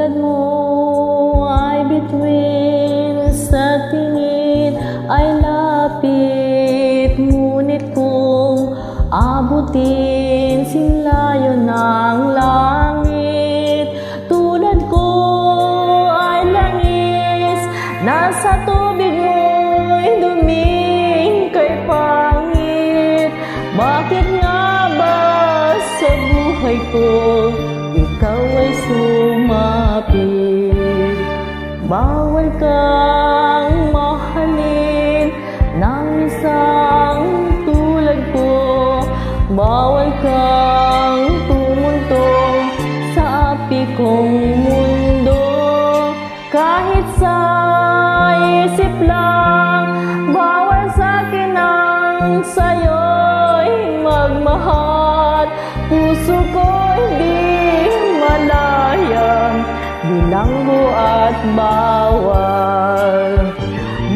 Tulad mo ay bituin sa tingin ay lapit, ngunit kung abutin sinlayo ng langit. Tulad ko ay langis, nasa tubig mo'y duming kay pangit. Bakit nga ba sa buhay ko ikaw ay sumapit? Bawal kang mahalin ng isang tulad ko. Bawal kang tumuntong sa api kong mundo. Kahit sa isip lang, bawal sa'kin ang sa'yo'y magmahal. Puso ko'y di malayan, bilanggo at bawal.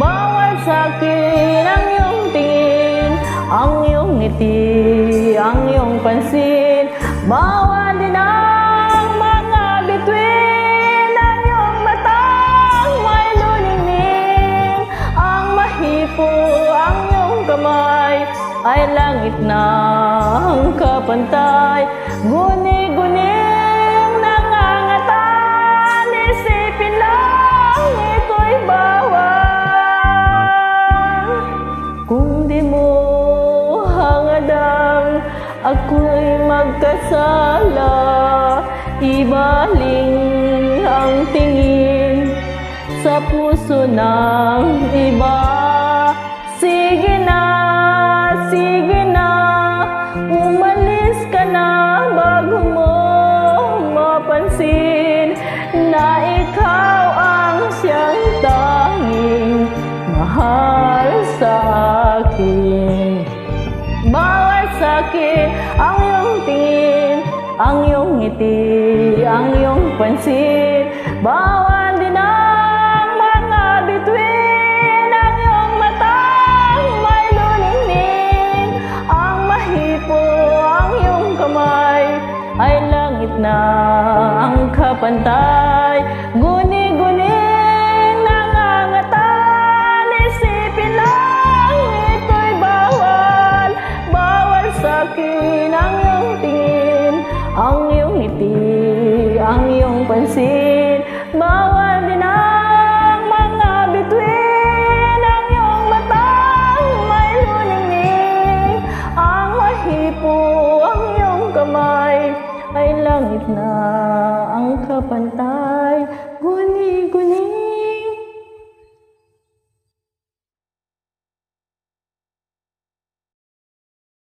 Bawal sa'kin ang iyong tingin, ang iyong ngiti, ang iyong pansin. Bawal din ang mga bituin, ang iyong matang may luningning. Ang mahipo, ang iyong kamay ay langit na ang kapantay. Guni-guning nangangatan, isipin lang ito'y bawal. Kung di mo hangadang ako'y magkasala, ibaling ang tingin sa puso ng iba. Sige na, umalis ka na bago mo mapansin na ikaw ang siyang tanging mahal sa akin. Bawal sa'kin ang iyong tingin, ang iyong ngiti, ang iyong pansin. Bawal din ang mga bituin, ang iyong matang may luningning. Ang mahipo, ang iyong kamay ay langit na ang kapantay. Guni-guning nangangatan, isipin lang ito'y bawal. Bawal sa'kin ang iyong tingin, ang iyong ngiti, ang iyong pansin. Bawal din ang mga bituin, ang iyong matang may luningning. Ang mahipo, ang iyong kamay ay langit na ang kapantay. Guni-guni